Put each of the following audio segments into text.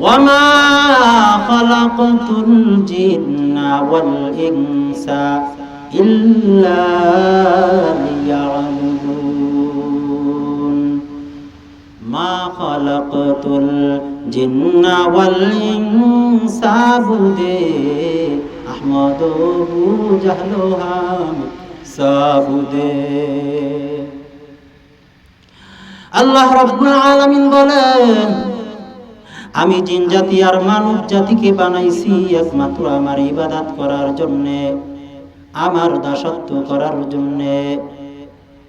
ওয়ামা খালাকতুল জিন্না ওয়াল ইনসা ইল্লা লিয়াবুদুন মা খালাকতুল জিন্না ওয়াল ইনসা বুদে আহমদ বুজাহলোহাম সাবুদে। আল্লাহ রাব্বুল আলামিন বলেন, আমি জিন জাতি আর মানব জাতিকে বানাইছি একমাত্র আমার ইবাদত করার জন্যে, আমার দাসত্ব করার জন্যে।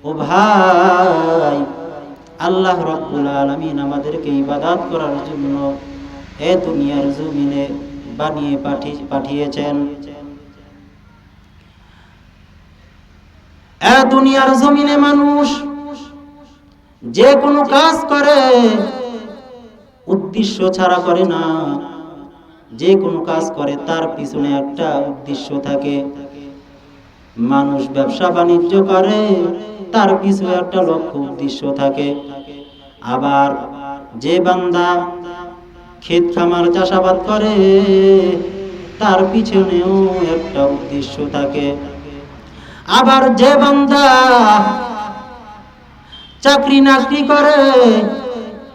ও ভাই, আল্লাহ রাব্বুল আলামিন আমাদেরকে ইবাদত করার জন্য এ দুনিয়ার জমিনে বানিয়ে পাঠিয়েছেন। এ দুনিয়ার জমিনে মানুষ যে কোনো কাজ করে উদ্দেশ্য ছাড়া করে না। যে কোনো কাজ করে তার পিছনে একটা উদ্দেশ্য থাকে। মানুষ ব্যবসা বাণিজ্য করে, তার পিছনে একটা লক্ষ্য উদ্দেশ্য থাকে। আবার যে বান্দা ক্ষেত খামার চাষাবাদ করে, তার পিছনেও একটা উদ্দেশ্য থাকে। আবার যে বান্দা চাকরি নাকরি করে,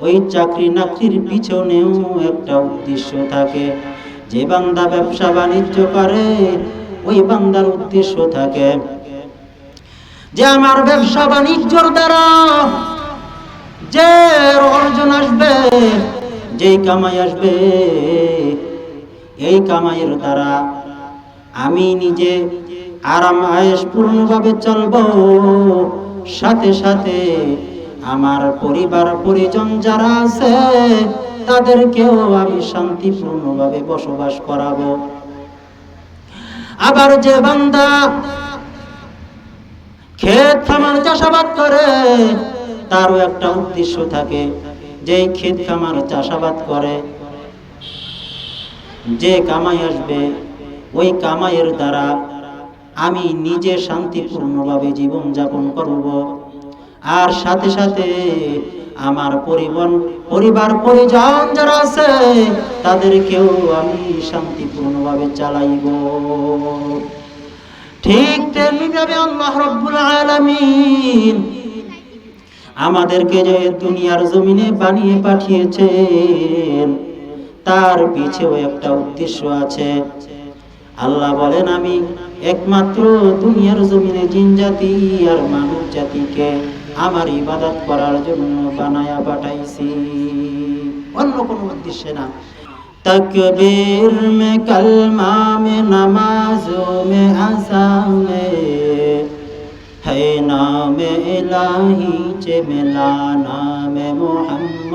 ওই চাকরি নাকরির পিছনেও একটা উদ্দেশ্য থাকে। যে বান্দা ব্যবসা বাণিজ্য করে, ওই বান্দার উদ্দেশ্য থাকে যে আমার ব্যবসা বাণিজ্যর দ্বারা যে অর্জন আসবে, যে কামাই আসবে, এই কামাইয়ের দ্বারা আমি নিজে আরাম আয়েশ পূর্ণভাবে চলবো, সাথে সাথে আমার পরিবার পরিজন যারা আছে তাদেরকেও আমি শান্তিপূর্ণভাবে বসবাস করাবো। আবার যে বান্দা ক্ষেত খামার চাষাবাদ করে, তারও একটা উদ্দেশ্য থাকে। যে ক্ষেত খামার চাষাবাদ করে যে কামাই আসবে, ওই কামাইয়ের দ্বারা আমি নিজে শান্তিপূর্ণভাবে জীবন যাপন করব, আর সাথে সাথে আমার পরিবার পরিজন যারা আছে তাদেরকেও আমি শান্তিপূর্ণভাবে চালাইব। ঠিক তেমনিভাবে আল্লাহ রাব্বুল আলামিন আমাদেরকে যে দুনিয়ার জমিনে বানিয়ে পাঠিয়েছেন, তার পিছেও একটা উদ্দেশ্য আছে। আল্লাহ বলেন, আমি একমাত্র দুনিয়ার জমিনে জিন জাতি আর মানব জাতিকে আমার ইবাদত করার জন্য বানায়া পাঠাইছি, অন্য কোনো উদ্দেশ্যে না। तकबीर में कलमा में नमाजों में अज़ान में है नाम इलाही चे मिला नाम मोहम्मद,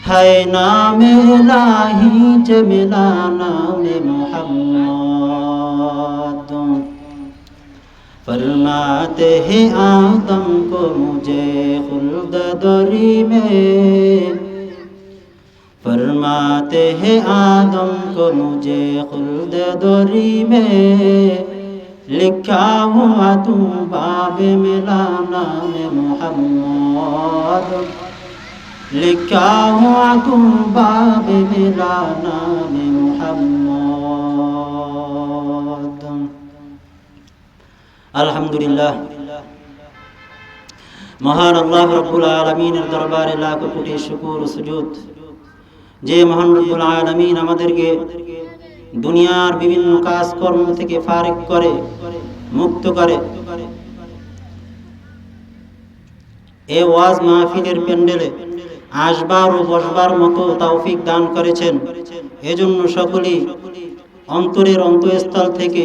है नाम इलाही चे मिला नाम मोहम्मद। फरमाते हैं आदम को मुझे खुल्द दरी में, फरमाते हैं आदम को मुझे खुल्द दरी में, लिखा हुआ तू बाब मिला नाम मोहम्मद, लिखा हुआ तू बाब मिला नाम मोहम्मद। আলহামদুলিল্লাহ, মহান আল্লাহ রাব্বুল আলামিনের দরবারে লাখ কোটি শুকর ও সুজুদ। যে মহান রব্বুল আলামিন আমাদেরকে দুনিয়ার বিভিন্ন কাজ কর্ম থেকে ফারিক করে, মুক্ত করে, এই ওয়াজ মাহফিলের প্যান্ডেলে আসবার ও বসবার মতো তৌফিক দান করেছেন। এজন্য সকলেই অন্তরের অন্তঃস্থল থেকে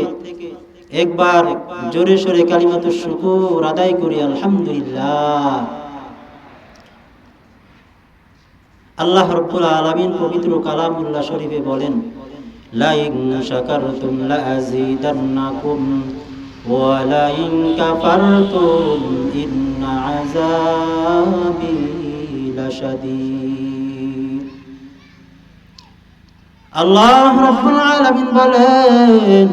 একবার জোরে সোরে কালিমাতুশ শুকুর আদায় করি, আলহামদুলিল্লাহ। আল্লাহ রাব্বুল আলামিন পবিত্র কালামুল্লাহ শরীফে বলেন, লা ইন শাকারতুম লা আযীদান্নাকুম ওয়া লা ইন কাফারতুম ইন্না আযাবি লাশাদীদ। আল্লাহ রাব্বুল আলামিন বলেন,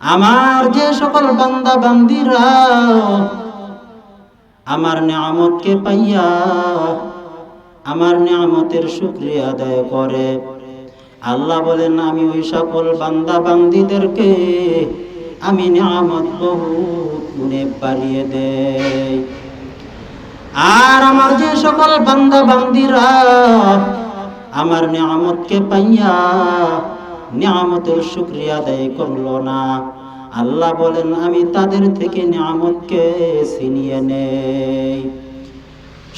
আমার যে সকল বান্দা বান্দিরা আমার নিয়ামতকে পাইয়া আমার নিয়ামতের শুকরিয়া আদায় করে, আল্লাহ বলেন আমি ওই সকল বান্দা বান্দীদেরকে আমি নিয়ামত বহুত গুণে বাড়িয়ে দেই। আর আমার যে সকল বান্দা বান্দীরা আমার নিয়ামতকে পাইয়া নিয়ামতের শুকরিয়া আদায় করলো না, আল্লাহ বলেন আমি তাদের থেকে নিয়ামতকে ছিনিয়ে নেই।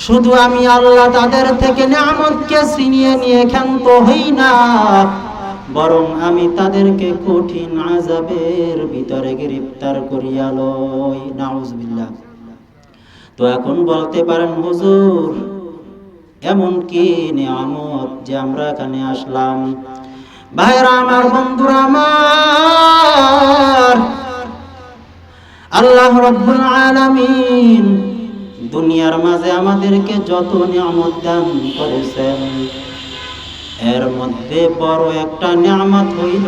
শুধু আমি আল্লাহ তাদের থেকে নিয়ামতকে ছিনিয়ে নিয়ে ক্ষান্ত হই না, বরং আমি তাদেরকে কঠিন আযাবের ভিতরে গ্রেফতার করিয়া লই। নাউজুবিল্লাহ। তো এখন বলতে পারেন হুজুর এমন কি নিয়ামত যে আমরা এখানে আসলাম? ভাইরা আমার, বন্ধুরা আমার, আল্লাহ রাব্বুল আলামিন দুনিয়ার মাঝে আমাদেরকে যত নিয়ামত দান করেছেন, এর মধ্যে বড় একটা নিয়ামত হইল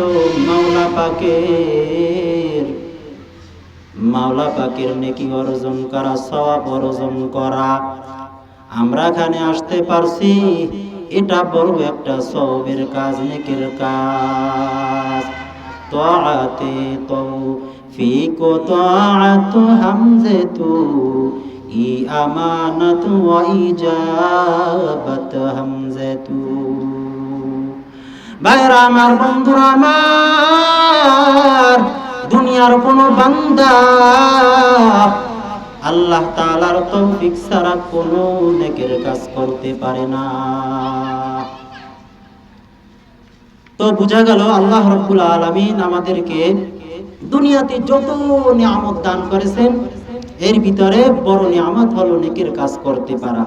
মাওলা পাকের নেকি অর্জন করা, সওয়াব অর্জন করা। আমরা এখানে আসতে পারছি, এটা বড় একটা সওয়াবের কাজ, নেকির কাজ। তাআতে তৌফিক তাআত হামজাতু ই আমানাত ওয়া ইজাবাত হামজাতু। ভাইরা আমার, বন্ধুরা আমার, দুনিয়ার কোন বান্দা আল্লাহ তাআলার তৌফিক ছাড়া কোনো নেকের কাজ করতে পারে না। তো বুঝা গেল আল্লাহ রাব্বুল আলামিন আমাদেরকে দুনিয়াতে যত নিয়ামত দান করেছেন, এর ভিতরে বড় নিয়ামত হলো নেকের কাজ করতে পারা।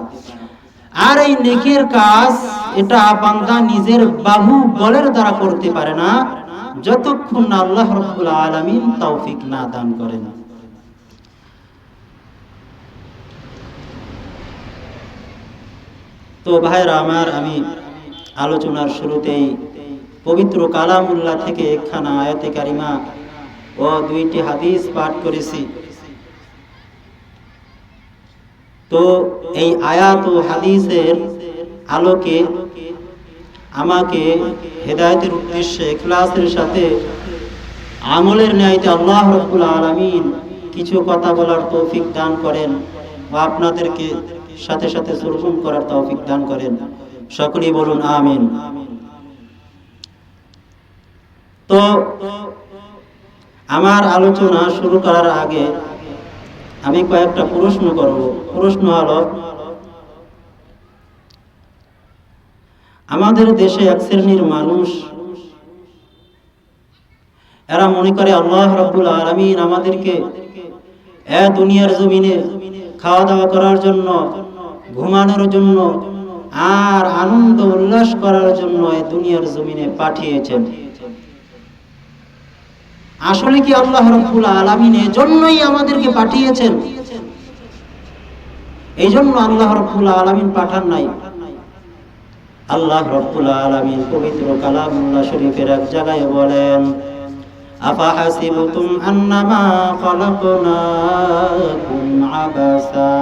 আর এই নেকের কাজ এটা বান্দা নিজের বাহু বলের দ্বারা করতে পারে না, যতক্ষণ না আল্লাহ রাব্বুল আলামিন তৌফিক না দান করেন। তো ভাইরা আমার, আমি আলোচনার শুরুতেই পবিত্র কালামুল্লাহ থেকে একখানা আয়াতে কারিমা ও দুইটি হাদিস পাঠ করেছি। তো এই আয়াত ও হাদিসের আলোকে আমাকে হেদায়েতের উদ্দেশ্যে ইখলাসের সাথে আমলের ন্যায়তে আল্লাহ রাব্বুল আলামিন কিছু কথা বলার তৌফিক দান করেন বা আপনাদেরকে সাথে সাথে শ্রবণ করার তৌফিক দান করেন। সকলেই বলুন আমিন। তো আমার আলোচনা শুরু করার আগে আমি কয়েকটা প্রশ্ন করব। প্রশ্ন হলো, আমাদের দেশে এক শ্রেণীর মানুষ, এরা মনে করে আল্লাহ রাব্বুল আলামিন আমাদেরকে দুনিয়ার জমিনে খাওয়া দাওয়া করার জন্য, ঘুমানোর জন্য আর আনন্দ উল্লাস করার জন্য এই দুনিয়ার জমিনে পাঠিয়েছেন। আসলে কি আল্লাহ রাব্বুল আলামিন এজন্যই আমাদেরকে পাঠিয়েছেন? এই জন্য আল্লাহ রাব্বুল আলামিন পাঠান নাই। আল্লাহ রাব্বুল আলামিন পবিত্র কালামুল্লাহ শরীফের এক জায়গায় বলেন, আফা হাসিবতুম আন্নামা খালাকনাকুম আবাসা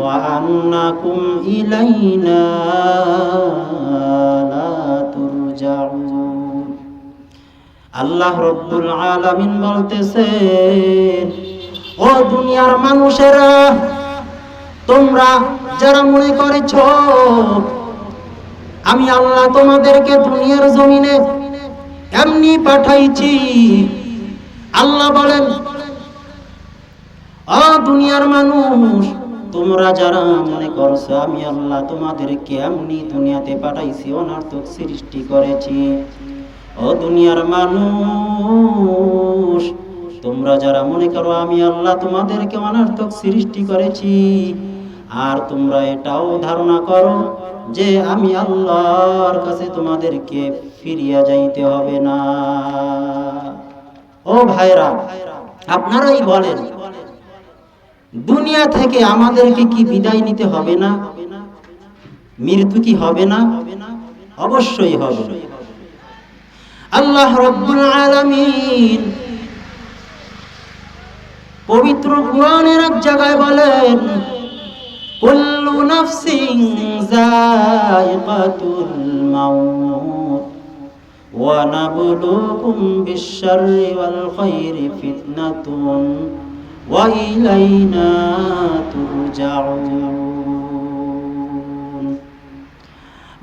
ওয়া আন্নাকুম ইলাইনা লা তুরজাউন। আল্লাহ রাব্বুল আলামিন বলতেছেন, ও দুনিয়ার মানুষেরা, তোমরা যারা মনে করেছো আমি আল্লাহ তোমাদেরকে দুনিয়ার জমিনে এমনি পাঠাইছি, আল্লাহ বলেন, ও দুনিয়ার মানুষ, তোমরা যারা মনে করছো আমি আল্লাহ তোমাদেরকে এমনি দুনিয়াতে পাঠাইছি, অনর্থক সৃষ্টি করেছি, ও দুনিয়ার মানুষ, তোমরা যারা মনে করো আমি আল্লাহ তোমাদেরকে অনর্থক সৃষ্টি করেছি, আর তোমরা এটাও ধারণা করো যে আমি আল্লাহর কাছে তোমাদেরকে ফিরিয়া যাইতে হবে না। ও ভাইরা, আপনারাই বলেন, দুনিয়া থেকে আমাদেরকে কি বিদায় নিতে হবে না? মৃত্যু কি হবে না? অবশ্যই হবে। আল্লাহ রাব্বুল আলামিন পবিত্র কোরআনের এক জায়গায় বলেন, কুল্লু নাফসিন যায়িকাতুল মাউত ওয়া নাবলুকুম বিশ-শাররি ওয়াল খায়রি ফিতনাতুন ওয়া ইলাইনা তুরজাউন।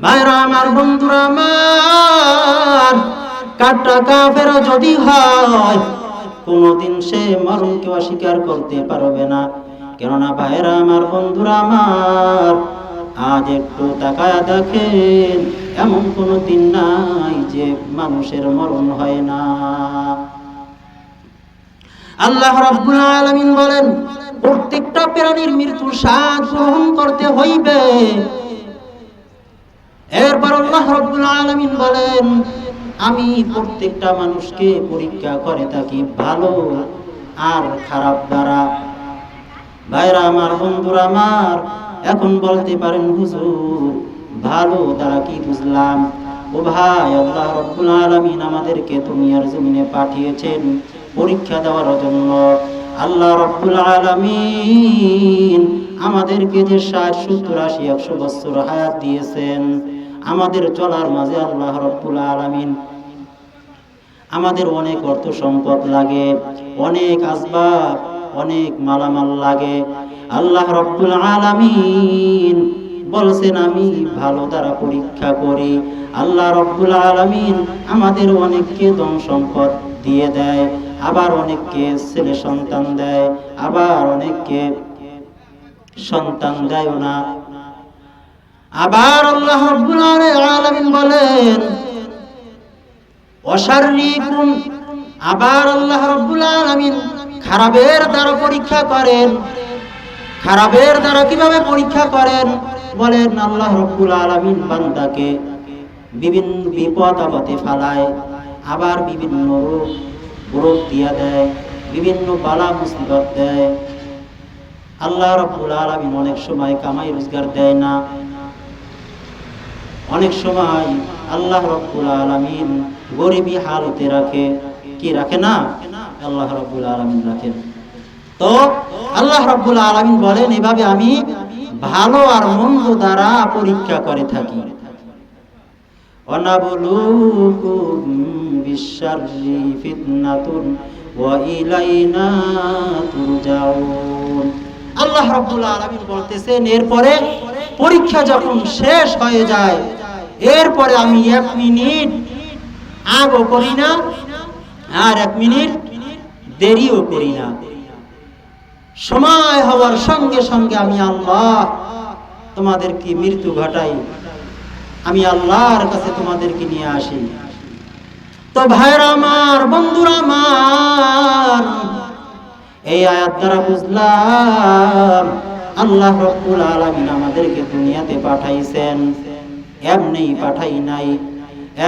ভাইরা আমার, বন্ধুরা আমার, কাটা কাফের যদি হয় কোনদিন সে মরণকে অস্বীকার করতে পারবে না। কেননা ভাইরা আমার, বন্ধুরা আমার, আজ একটু তাকায়া দেখেন, এমন কোনো দিন নাই যে মানুষের মরণ হয় না। আল্লাহ রাব্বুল আলামিন বলেন, প্রত্যেকটা প্রাণীর মৃত্যুর স্বাদ গ্রহণ করতে হইবে। এরপর আল্লাহ রাব্বুল আলামিন বলেন, আমি প্রত্যেকটা মানুষকে পরীক্ষা করে থাকি ভালো আর খারাপ দ্বারা। ভাইরা আমার, বন্ধুরা আমার, এখন বলতে পারেন, হুজুর ভালো দ্বারা কি বুঝলাম? ও ভাই, আল্লাহ রাব্বুল আলামিন আমাদেরকে দুনিয়ার জমিনে পাঠিয়েছেন পরীক্ষা দেওয়ার জন্য। আল্লাহ রাব্বুল আলামিন আমাদেরকে যে 60, 70, 80, 100 বছর হায়াত দিয়েছেন, আমাদের চলার মাঝে আল্লাহ রাব্বুল আলামিন আমাদের অনেক অর্থ সম্পদ লাগে, অনেক আসবাব, অনেক মালামাল লাগে। আল্লাহ রাব্বুল আলামিন বলছেন আমি ভালো দ্বারা পরীক্ষা করি। আল্লাহ রাব্বুল আলামিন আমাদের অনেককে ধন সম্পদ দিয়ে দেয়, আবার অনেককে ছেলে সন্তান দেয়, আবার অনেককে সন্তান দেয় না। আবার আল্লাহ রাব্বুল আলামিন বলেন অশাররিকুম, আবার আল্লাহ রাব্বুল আলামিন খারাপের দ্বারা পরীক্ষা করেন। খারাপের দ্বারা কিভাবে পরীক্ষা করেন? বলেন আল্লাহ রাব্বুল আলামিন বান্দাকে বিভিন্ন বিপদ আপদে ফেলায়, আবার বিভিন্ন রোগ দিয়া দেয়, বিভিন্ন বালা মুসিবত দেয়। আল্লাহ রাব্বুল আলামিন অনেক সময় কামাই রোজগার দেয় না, অনেক সময় আল্লাহ রাব্বুল আলামিন গরিবী হালতে রাখে। কি রাখে না? আল্লাহ রাব্বুল আলামিন রাখেন। তো আল্লাহ রাব্বুল আলামিন বলেন, এভাবে আমি ভালো আর মন্দ দ্বারা পরীক্ষা করে থাকি। ওয়ানাবলুকুম বিশ-শাররি ফিতনাতুন ওয়া ইলাইনা তুরজাউন। আল্লাহ রাব্বুল আলামিন বলতেছেন, এরপরে পরীক্ষা যখন শেষ হয়ে যায়, এরপরে আমি 1 মিনিট আগও করি না আর 1 মিনিট দেরিও করি না। সময় হওয়ার সঙ্গে সঙ্গে আমি আল্লাহ তোমাদেরকে মৃত্যু ঘটাই, আমি আল্লাহর কাছে তোমাদেরকে নিয়ে আসি। তো ভাইরা আমার, বন্ধুরা আমার, এই আয়াত দ্বারা বুঝলাম আল্লাহ রাব্বুল আলামিন আমাদেরকে দুনিয়াতে পাঠাইছেন, এমনি পাঠাই নাই।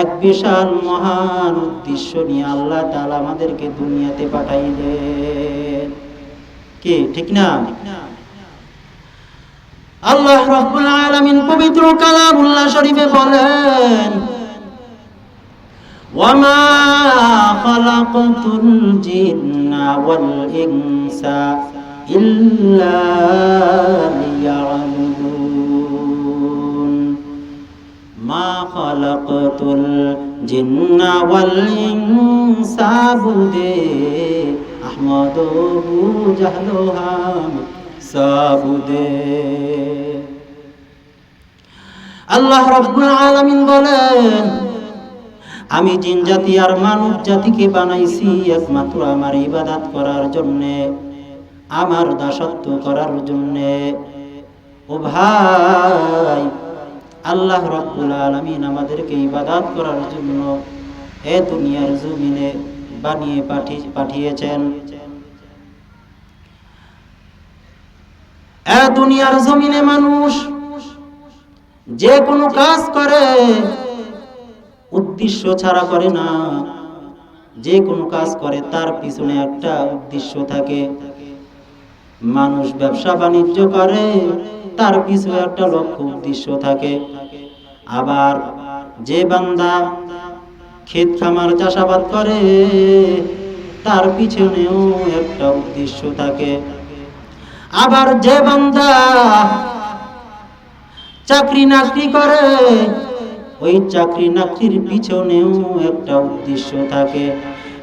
এক বিশাল মহান উদ্দেশ্য নিয়ে আল্লাহ তাআলা আমাদেরকে দুনিয়াতে পাঠাইলেন। কি ঠিক না? আল্লাহ রাব্বুল আলামিন পবিত্র কালামুল্লাহ শরীফে বলেন, ওয়ামা খালাকতুল জিন্না ওয়াল ইনসা ইল্লা লিয়াবুদুন। মা খালাকতুল জিন্না ওয়াল ইনসা বুদে আহমদ বুজাহলুহাম সাবুদে। আল্লাহ রাব্বুল আলামিন বলেন, আমি জিন জাতি আর মানব জাতিকে বানাইছি একমাত্র আমার ইবাদত করার জন্যে, আমার দাসত্ব করার জন্যে। ও ভাই, আল্লাহ রাব্বুল আলামিন আমাদেরকে ইবাদত করার জন্য এই দুনিয়ার জমিনে বানিয়ে পাঠিয়েছেন। এই দুনিয়ার জমিনে মানুষ যে কোনো কাজ করে উদ্দেশ্য ছাড়া করে না। যে কোনো কাজ করে তার পিছনে একটা উদ্দেশ্য থাকে। মানুষ ব্যবসা বাণিজ্য করে, তার পিছনে একটা লক্ষ্য উদ্দেশ্য থাকে। আবার যে বান্দা ক্ষেত খামার চাষাবাদ করে, তার পিছনেও একটা উদ্দেশ্য থাকে। আবার যে বান্দা চাকরি নাকরি করে, ওই চাকরি নাকরির পিছনেও একটা উদ্দেশ্য থাকে।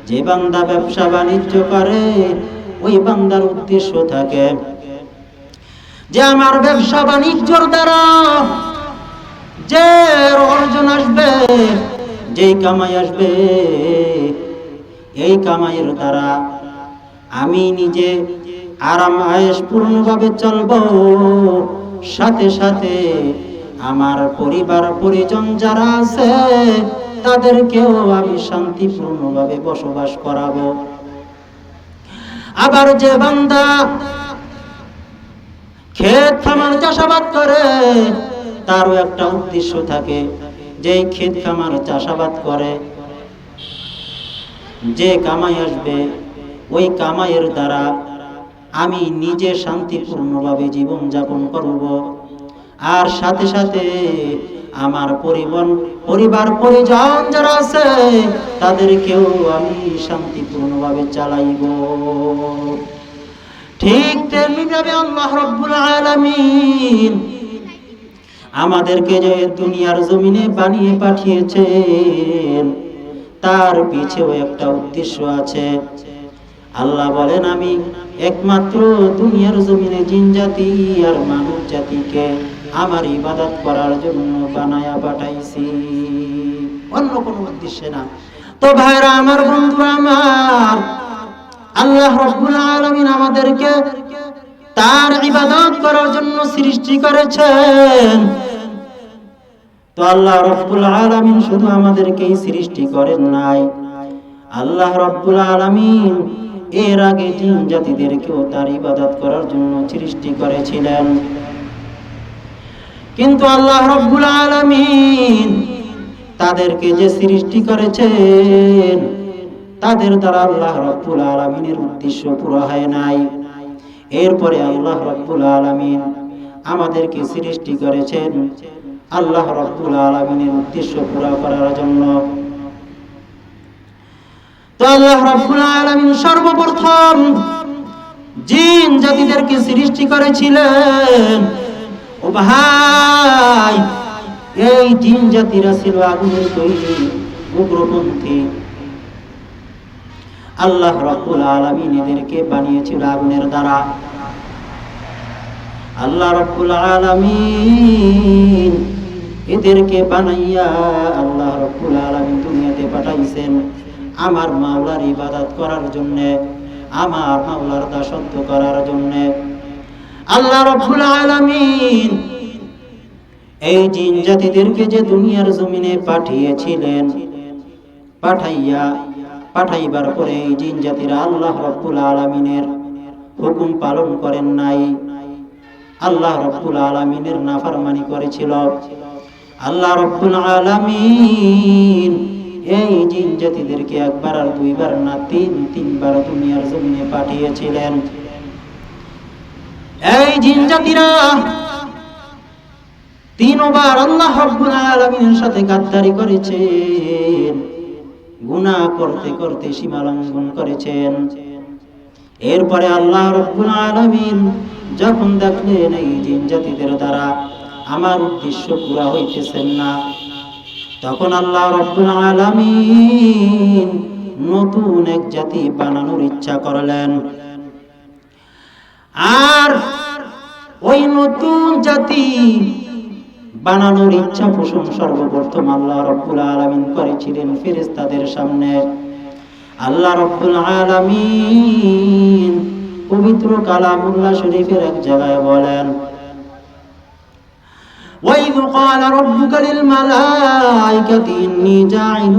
যে বান্দা ব্যবসা বাণিজ্য করে, ওই বান্দার উদ্দেশ্য থাকে যে আমার ব্যবসা বাণিজ্যর দ্বারা যে অর্জন আসবে, যে কামাই আসবে, এই কামাইয়ের দ্বারা আমি নিজে আরাম আয়েশ পূর্ণভাবে চলব, সাথে সাথে আমার পরিবার পরিজন যারা আছে তাদেরকেও আমি শান্তিপূর্ণভাবে বসবাস করাবো। আবার যে বান্দা ক্ষেত খামার চাষাবাদ করে, তারও একটা উদ্দেশ্য থাকে যে ক্ষেত খামার চাষাবাদ করে যে কামাই আসবে, ওই কামাইয়ের দ্বারা আমি নিজে শান্তিপূর্ণভাবে জীবন যাপন করব, আর সাথে সাথে আমার পরিবার পরিজন যারা আছে তাদেরকেও আমি শান্তিপূর্ণভাবে চালাইব। ঠিক তেমনিভাবে আল্লাহ রাব্বুল আলামিন আমাদেরকে যে দুনিয়ার জমিনে বানিয়ে পাঠিয়েছেন, তার পিছেও একটা উদ্দেশ্য আছে। আল্লাহ বলেন, আমি একমাত্র দুনিয়ার জমিনে জিন জাতি আর মানব জাতিকে আমার ইবাদত করার জন্য বানায়া পাঠাইছি, অন্য কোনো উদ্দেশ্যে না। তো ভাইরা আমার, বন্ধুরা আমার, আল্লাহ রাব্বুল আলামিন আমাদেরকে তার ইবাদত করার জন্য সৃষ্টি করেছেন। তো আল্লাহ রাব্বুল আলামিন শুধু আমাদেরকেই সৃষ্টি করেন নাই, আল্লাহ রাব্বুল আলামিন এর আগে জিন জাতিদেরকেও তার ইবাদত করার জন্য সৃষ্টি করেছিলেন। কিন্তু আল্লাহ রাব্বুল আলামিন তাদেরকে যে সৃষ্টি করেছেন, তাদের দ্বারা আল্লাহ রাব্বুল আলামিনের উদ্দেশ্য পুরো হয় নাই। এরপরে আল্লাহ রাব্বুল আলামিন আমাদেরকে সৃষ্টি করেছেন আল্লাহ রাব্বুল আলামিনের উদ্দেশ্য পুরো করার জন্য। তো আল্লাহ রাব্বুল আলামিন সর্বপ্রথম জিন জাতিদেরকে সৃষ্টি করেছিলেন। ও ভাই, এই জিন জাতিরা ছিল আগুনের তৈরি, উগ্রপন্থী। আল্লাহ রাব্বুল আলামিন এদেরকে বানিয়েছিল আগুনের দ্বারা। আল্লাহ রাব্বুল আলামিন এদেরকে বানাইয়া আল্লাহ রাব্বুল আলামিন দুনিয়াতে পাঠাইছেন আমার মাওলার ইবাদত করার জন্য, আমার মাওলার দাসত্ব করার জন্য। আল্লাহ রাব্বুল আলামিন এই জিন জাতিদেরকে যে দুনিয়ার জমিনে পাঠিয়েছিলেন, পাঠাইবার পরে এই জিন জাতিরা আল্লাহ রাব্বুল আলামিনের হুকুম পালন করেন নাই, আল্লাহ রাব্বুল আলামিনের নাফরমানি করেছিল। আল্লাহ রাব্বুল আলামিন এই জিন জাতিদেরকে একবার আর দুইবার না, তিনবার দুনিয়ার জমিনে পাঠিয়েছিলেন। এই জিন জাতিরা তিনবার আল্লাহ রাব্বুল আলামিনের সাথে গাদ্দারি করেছেন, গুনাহ করতে করতে সীমা লঙ্ঘন করেছেন। এরপরে আল্লাহ রাব্বুল আলামিন যখন দেখলেন এই জিন জাতিদের দ্বারা আমার উদ্দেশ্য পুরা হইতেছেন না, তখন আল্লাহ রাব্বুল আলামিন নতুন এক জাতি বানানোর ইচ্ছা করলেন। আর ওই নতুন জাতি বানানোর ইচ্ছা পোষণ সর্বপ্রথম আল্লাহ রাব্বুল আলামিন করেছিলেন ফেরেশতাদের সামনে। আল্লাহ রাব্বুল আলামিন পবিত্র কালামুল্লাহ শরীফের এক জায়গায় বলেন, وَإِذْ قَالَ رَبُّكَ لِلْمَلَائِكَةِ إِنِّي جَاعِلٌ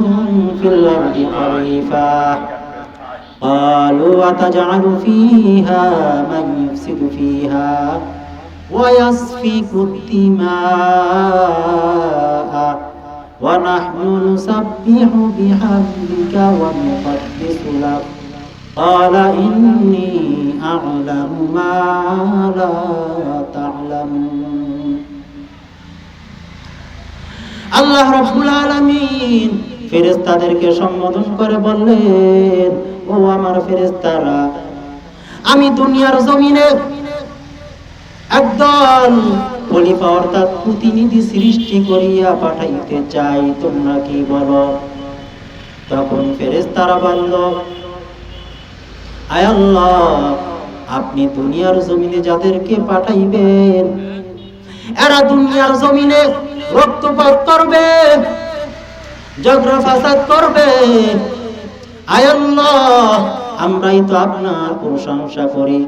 فِي الْأَرْضِ خَلِيفَةً قَالُوا أَتَجْعَلُ فِيهَا مَن يُفْسِدُ فِيهَا وَيَسْفِكُ الدِّمَاءَ وَنَحْنُ نُسَبِّحُ بِحَمْدِكَ وَنُقَدِّسُ لَكَ قَالَ إِنِّي أَعْلَمُ مَا لَا تَعْلَمُونَ। আল্লাহ রাব্বুল আলামিন ফেরেশতাদেরকে সম্বোধন করে বললেন, ও আমার ফেরেশতারা, আমি দুনিয়ার জমিনে একদল খলিফা অর্থাৎ প্রতিনিধি সৃষ্টি করিয়া পাঠাইতে চাই, তোমরা কি বলো? তখন ফেরেশতারা বলল, আয় আল্লাহ, আপনি দুনিয়ার জমিনে যাদেরকে পাঠাইবেন এরা দুনিয়ার জমিনে রক্তপাত করবে, ঝগড়া ফাসাদ করবে। আয় আল্লাহ, আমরাই তো আপনার প্রশংসা করি,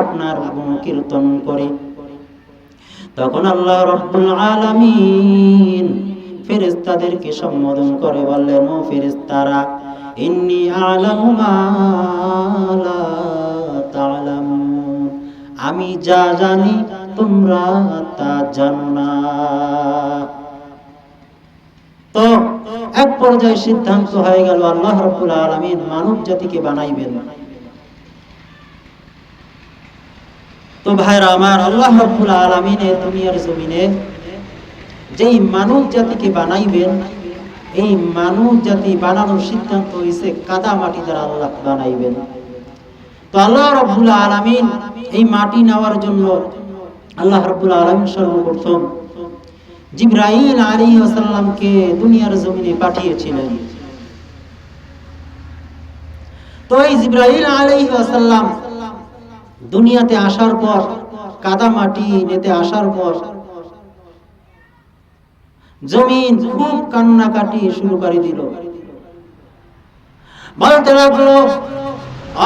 আপনার গুণকীর্তন করি। তখন আল্লাহ রাব্বুল আলামিন ফেরেশতাদেরকে সম্বোধন করে বললেন, ও ফেরেশতারা, ইন্নী আ'লামু মা লা তা'লামুন, আমি যা জানি তোমরা তা জানো না। তো এক পর্যায়ে সিদ্ধান্ত হয়ে গেল আল্লাহ রাব্বুল আলামিন মানব জাতিকে বানাইবেন। তো ভাইরা আমার, আল্লাহ রাব্বুল আলামিন এই দুনিয়ার জমিনে যেই মানব জাতিকে বানাইবেন, এই মানব জাতি বানানোর সিদ্ধান্ত হয়েছে কাদা মাটি দ্বারা আল্লাহ বানাইবেন। তো আল্লাহ রাব্বুল আলামিন এই মাটি নেওয়ার জন্য আল্লাহ রাব্বুল আলামিন সর্বপ্রথম জিবরাইল আলাইহিস সালামকে দুনিয়ার জমিনে পাঠিয়েছিলেন। তো এই জিবরাইল আলাইহিস সালাম দুনিয়াতে আসার পর, কাদা মাটি নিতে আসার পর জমিন খুব কান্নাকাটি শুরু করে দিল। বলতে লাগলো,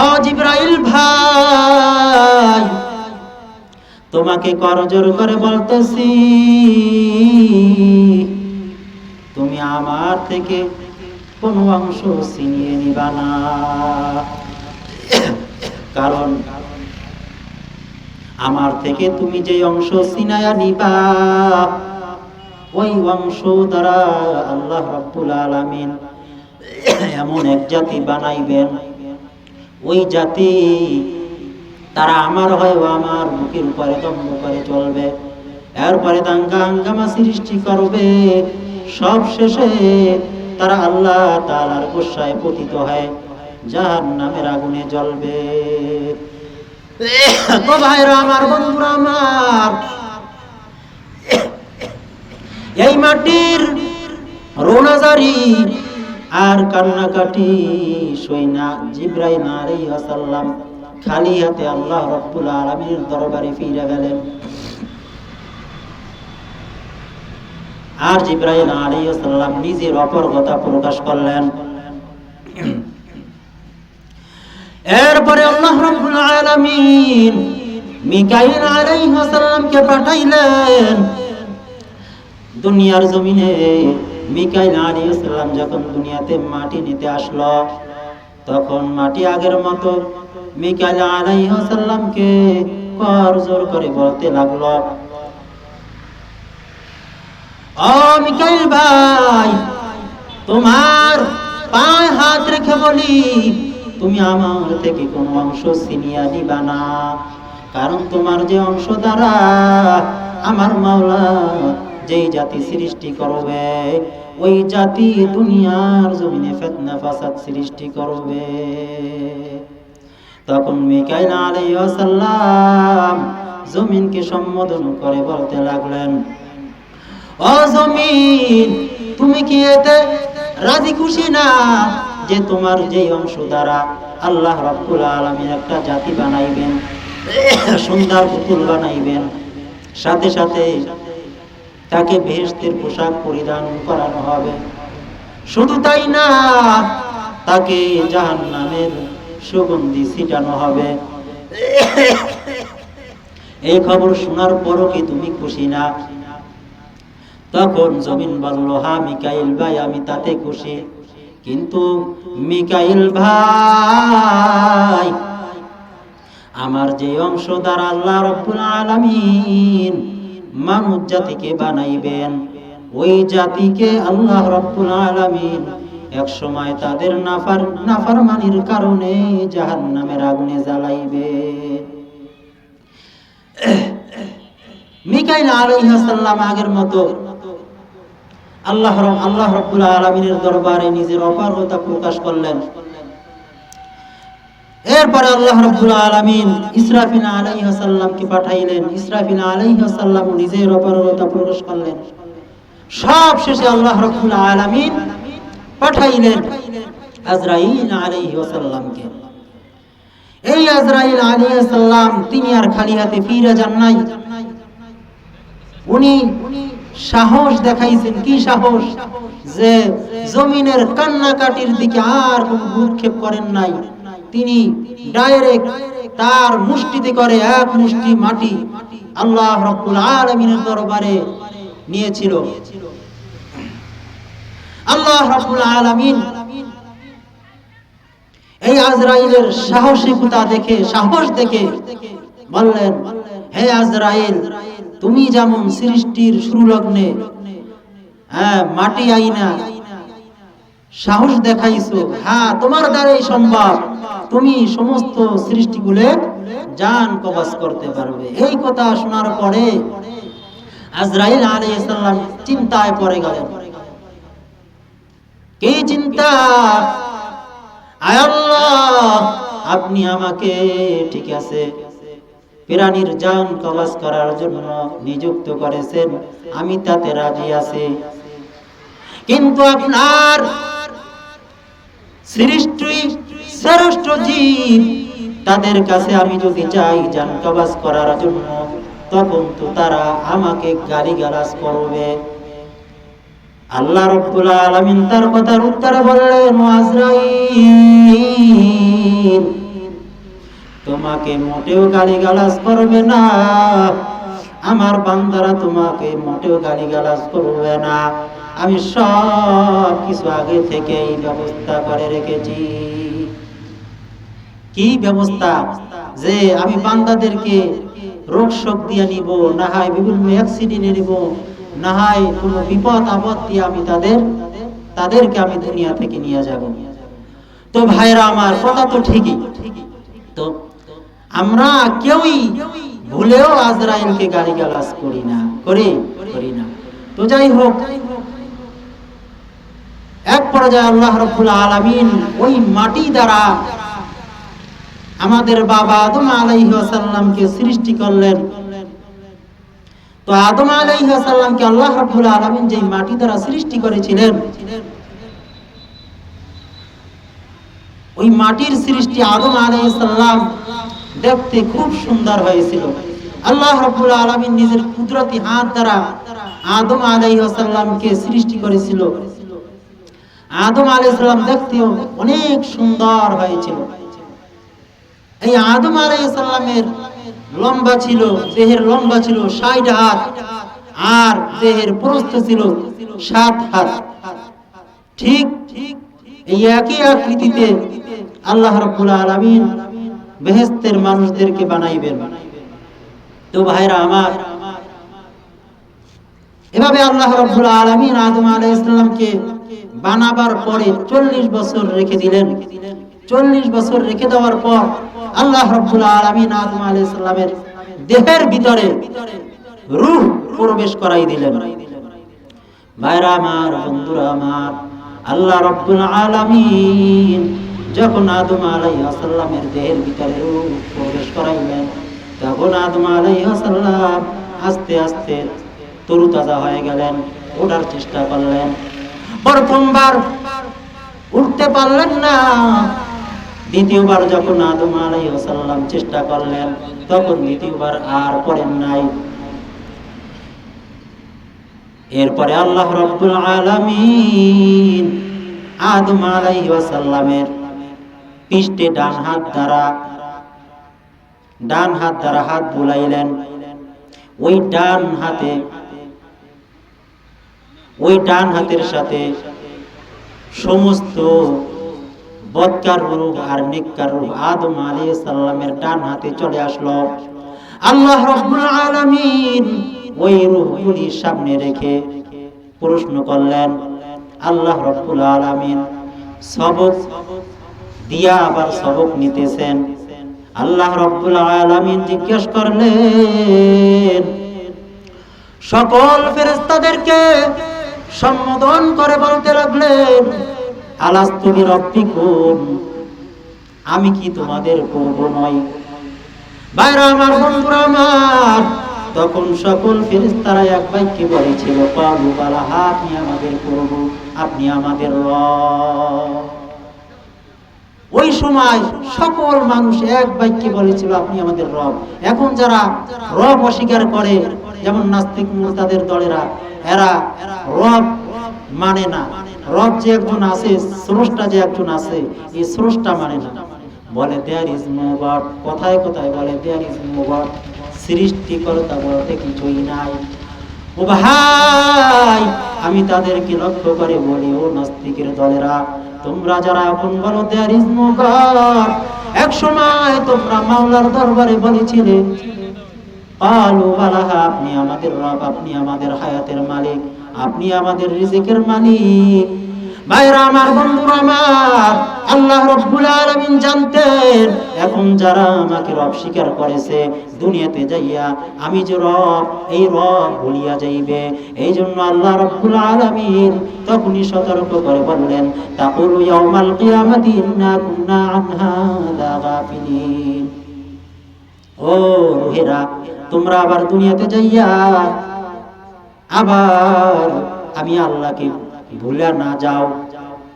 ও জিবরাইল ভাই, তোমাকে করজোর করে বলতেছি, তুমি আমার থেকে কোনো অংশ ছিনিয়ে নিবা না, কারণ আমার থেকে তুমি যে অংশ ছিনায়া নিবা, ওই অংশ দ্বারা আল্লাহ রাব্বুল আলামিন এমন এক জাতি বানাইবেন, ওই জাতি তারা আমার হয়, আমার মুখের উপরে দম্ভ করে চলবে, এরপরে দাঙ্গা হাঙ্গামা সৃষ্টি করবে, সব শেষে তারা আল্লাহ তাআলার গুসায় পতিত হয় জাহান্নামের আগুনে জ্বলবে। তো ভাইরা আমার, বন্ধুরা আমার, এই মাটির রোনাজারি আর কান্নাকাটি সইনা জিবরাইল আলাইহিস সালাম খালি হাতে আল্লাহ রাব্বুল আলামিনের দরবারে ফিরে গেলেন। আর জিবরাইল আলাইহিস সালাম নিজের অপরগতা প্রকাশ করলেন। এরপরে আল্লাহ রাব্বুল আলামিন মিকাইল আলাইহিস সালামকে পাঠাইলেন দুনিয়ার জমিনে। মিকাইল আলাইহিস সালাম যখন দুনিয়াতে মাটি নিতে আসলো, তখন মাটি আগের মতো মিকাইল আলাইহিস সালামকে করজোর করে বলতে লাগলো, ও মিকাইল ভাই, তোমার পায়ে হাত রেখে বলি, তুমি আমার থেকে কোনো অংশ ছিনিয়ে নিবা না, কারণ তোমার যে অংশ দ্বারা আমার মাওলা যেই জাতি সৃষ্টি করবে, ওই জাতি দুনিয়ার জমিনে ফিতনা ফাসাদ সৃষ্টি করবে। তখন মিকাইল আলাইহিস সালাম জমিনকে সম্বোধন করে বলতে লাগলেন, ও জমিন, তুমি কি এতে রাজি খুশি না যে তোমার যেই অংশ দ্বারা আল্লাহ রাব্বুল আলামিন একটা জাতি বানাইবেন, সুন্দর পুতুল বানাইবেন, সাথে সাথে তাকে বেহেশতের পোশাক পরিধান করানো হবে, শুধু তাই না, তাকে জাহান্নামের সুগন্ধি ছিটানো হবে। এই খবর শোনার পরও কি তুমি খুশি না? তখন জমিন বলল, হ্যাঁ মিকাইল ভাই, আমি তাতে খুশি, কিন্তু মিকাইল ভাই, আমার যে অংশ দ্বারা আল্লাহ রাব্বুল আলামিন মানব জাতিকে বানাইবেন, ওই জাতিকে আল্লাহ রাব্বুল আলামিন এক সময় তাদের নাফরমানির কারণে জাহান্নামের আগুনে জ্বালাইবে। মিকাইল আলাইহিস সালাম আগের মতো আল্লাহ রাব্বুল আলামিনের দরবারে নিজের অপারগতা প্রকাশ করলেন। এরপরে আল্লাহ রাব্বুল আলামিন ইসরাফিল আলাইহিস সালামকে পাঠাইলেন। ইসরাফিল আলাইহিস সালাম নিজের অপারগতা প্রকাশ করলেন। সব শেষে আল্লাহ রাব্বুল আলামিন পাঠাইলেন আজরাইল আলাইহিস সালামকে। এই আজরাইল আলাইহিস সালাম তিনি আর খালি হাতে ফিরে যান নাই। উনি সাহস দেখাইছেন। কি সাহস? যে জমিনের কান্নাকাটির দিকে আর কোনো ভ্রুক্ষেপ করেন নাই। তিনি ডাইরেক্ট তার মুষ্টিতে করে এক মুষ্টি মাটি আল্লাহ রাব্বুল আলামিনের দরবারে নিয়েছিল। আল্লাহ রাব্বুল আলামিন এই আজরাইলের সাহসিকতা দেখে, সাহস দেখে বললেন, হে আজরাইল, তুমি যেমন সৃষ্টির শুরু লগ্নে মাটি আইনা সাহস দেখাইছো, হ্যাঁ তোমার দ্বারাই সম্ভব, তুমি সমস্ত সৃষ্টিগুলো জান কবজ করতে পারবে। এই কথা শোনার পরে আজরাইল আলাইহিস সালাম চিন্তায় পড়ে গেলেন। কি চিন্তা? আয় আল্লাহ, আপনি আমাকে ঠিক আছে প্রাণীর জান কবজ করার জন্য নিযুক্ত করেছেন, আমি তাতে রাজি আছি। কিন্তু আপনার সৃষ্টি শ্রেষ্ঠ জীব, তাদের কাছে আমি যদি চাই জান কবজ করার জন্য, তখন তো তারা আমাকে গালিগালাজ করবে। আল্লাহ রাব্বুল আলামিন তার কথার উত্তরে বললেন, আজরাইল, তোমাকে মোটেও গালিগালাজ করবে না, আমার বান্দারা তোমাকে মোটেও গালিগালাজ করবে না। আমি সব কিছু আগে থেকেই ব্যবস্থা করে রেখেছি। কি ব্যবস্থা? যে আমি বান্দাদেরকে রোগ শোক দিয়ে নিব, না হয় বিভিন্ন অ্যাক্সিডেন্টে নিব, না হয় কোনো বিপদ আপদ দিয়ে আমি তাদেরকে আমি দুনিয়া থেকে নিয়ে যাব। তো ভাইরা আমার, কথা তো ঠিকই। তো আমরা কেউই ভুলেও আজরাইলকে গালিগালাজ করি না। তো যাই হোক, এক পর্যায়ে আল্লাহ রাব্বুল আলামিন ওই মাটি দ্বারা আমাদের বাবা আদম আলাইহিস সালামকে সৃষ্টি করলেন। তো আদম আলাইহিস সালামকে আল্লাহ রাব্বুল আলামিন যে মাটি দ্বারা সৃষ্টি করেছিলেন, ওই মাটির সৃষ্টি আদম আলাইহিস সালাম দেখতে খুব সুন্দর হয়েছিল। আল্লাহ রাব্বুল আলামিন নিজের কুদরতি হাত দ্বারা আদম আলাইহিস সালামকে সৃষ্টি করেছিল। আদম আলাইহিস সালাম দেখতে অনেক সুন্দর হয়েছিল। এই আদম আলাইহিস সালামের লম্বা ছিল, দেহের লম্বা ছিল 60 হাত, আর দেহের প্রস্থ ছিল 7 হাত। ঠিক এই একই আকৃতিতে আল্লাহ রাব্বুল আলামিন বেহেশতের মানুষদেরকে বানাইবেন। তো ভাইরা আমার, এভাবে আল্লাহ রাব্বুল আলামিন আদম আলাইহিস সালামকে বানাবার পরে 40 বছর রেখে দিলেন। 40 বছর রেখে দেওয়ার পর আল্লাহ রাব্বুল আলামিন আদম আলাইহিস সালামের দেহের ভিতরে রূহ প্রবেশ করাই দিলেন। ভাইরা আমার, বন্ধুরা আমার, আল্লাহ রাব্বুল আলামিন যখন আদম আলাইহিস সালামের দেহের ভিতরে রূহ প্রবেশ করাইলেন, তখন আদম আলাইহিস সালাম আস্তে আস্তে তরুতাজা হয়ে গেলেন, ওঠার চেষ্টা করলেন। প্রথমবার উঠতে পারলেন না। দ্বিতীয়বার যখন আদম আলাইহিস সালাম চেষ্টা করলেন, তখন দ্বিতীয়বার আর করেন নাই। এরপরে আল্লাহ রাব্বুল আলামিন আদম আলাইহিস সালামের পৃষ্ঠে ডান হাত দ্বারা হাত বুলাইলেন। ওই ডান হাতের সাথে সমস্ত বদকার রূহ আর নেককার রূহ আদম আলাইহিস সালামের ডান হাতে চলে আসলো। আল্লাহ রাব্বুল আলামিন ওই রূহগুলি সামনে রেখে প্রশ্ন করলেন। আল্লাহ রাব্বুল আলামিন সবক দিয়া আবার সবক নিতেছেন। আল্লাহ রাব্বুল আলামিন জিজ্ঞেস করলেন, সকল ফেরেশতাদেরকে সম্বোধন করে বলতে লাগলেন, আলাস্তু বিরাব্বিকুম, আমি কি তোমাদের প্রভু নই? ভাইরা আমার, বন্ধুরা আমার, তখন সকল ফেরেশতারা এক বাক্যে বলেছিল, ক্বালু বালা, আপনি আমাদের প্রভু, আপনি আমাদের রব। ওই সময় সকল মানুষ এক বাক্যে বলেছিল, আপনি আমাদের রব। এখন যারা রব অস্বীকার করে, যেমন নাস্তিক মুরতাদের দলেরা, এরা রব মানে না। রব যে একজন আছে, স্রষ্টা যে একজন আছে, এই স্রষ্টা মানে না। বলে দেয়ার ইজ নো গড, কথায় কথায় বলে দেয়ার ইজ নো গড, সৃষ্টিকর্তা বলতে কিছুই নাই। ও ভাই, আমি তাদেরকে লক্ষ্য করে বলি, ও নাস্তিকের দলেরা, তোমরা যারা এখন বলো দেয়ার ইজ নো গড, এক সময় তোমরা মাওলার দরবারে বলেছিলে, ক্বালু বালা, আপনি আমাদের রব, আপনি আমাদের হায়াতের মালিক, আপনি আমাদের রিজিকের মালিক। ভাইরা আমার, বন্ধুরা আমার, আল্লাহ রাব্বুল আলামিন জানতেন এখন যারা আমাকে রব স্বীকার করেছে, দুনিয়াতে যাইয়া আমি যে রব, এই রব ভুলিয়া যাইবে। এই জন্য আল্লাহ রাব্বুল আলামিন তখনই সতর্ক করে বললেন, তাকুলু ইয়াউমাল কিয়ামাতি ইন্না কুন্না আন হাযা গাফিলিন। ও রুহেরা, তোমরা আবার দুনিয়াতে যাইয়া আবার আমি আল্লাহকে ভুলে না যাও।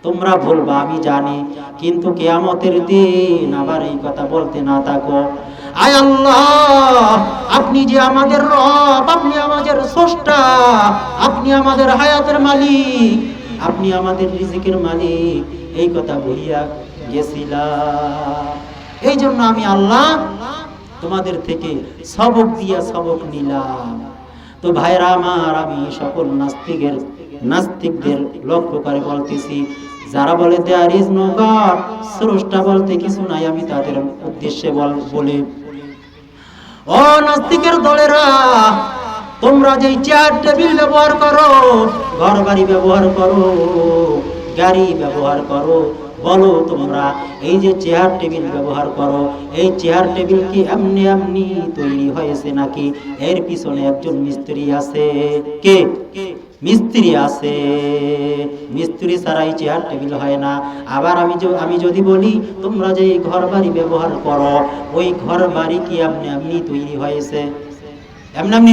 তোমরা বলবা আমি জানি, কিন্তু কিয়ামতের দিন আবার এই কথা বলতে না থাকো, আয় আল্লাহ, আপনি যে আমাদের রব, আপনি আমাদের স্রষ্টা, আপনি আমাদের হায়াতের মালিক, আপনি আমাদের রিজিকের মালিক, এই কথা ভুলিয়া গেছিলাম। এই জন্য আমি আল্লাহ তোমাদের থেকে সবক দিয়া সবক নিলাম। তো ভাইরা আমার, আমি সকল নাস্তিকদের লক্ষ্য করে বলতেছি, যারা বলে দেয়ার ইজ নো গড, স্রষ্টা বলতে কিছু নাই, আমি তাদের উদ্দেশ্যে বলি, ও নাস্তিকের দলেরা, তোমরা যে চেয়ার টেবিল ব্যবহার করো, ঘর বাড়ি ব্যবহার করো, গাড়ি ব্যবহার করো, বলো তোমরা এই যে চেয়ার টেবিল ব্যবহার করো, এই চেয়ার টেবিল কি এমনি এমনি তৈরি হয়েছে নাকি এর পিছনে একজন মিস্ত্রি আছে? কে? মিস্ত্রি আছে। মিস্ত্রি ছাড়াই চেয়ার টেবিল হয় না। আবার আমি যদি বলি তোমরা যে ঘর বাড়ি ব্যবহার করো, ওই ঘর বাড়ি কি এমনি এমনি তৈরি হয়েছে? এমনি এমনি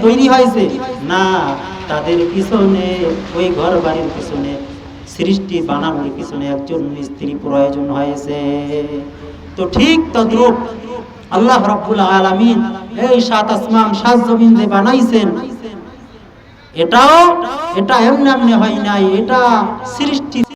তৈরি হয়েছে না, তাদের পিছনে, ওই ঘর বাড়ির পিছনে, সৃষ্টি বানানোর পিছনে একজন মিস্ত্রি প্রয়োজন হয়েছে। তো ঠিক তদ্রূপ আল্লাহ রাব্বুল আলামিন এই সাত আসমান সাত জমিন যে বানাইছেন, এটা এমনি এমনি হয় নাই, এটা সৃষ্টি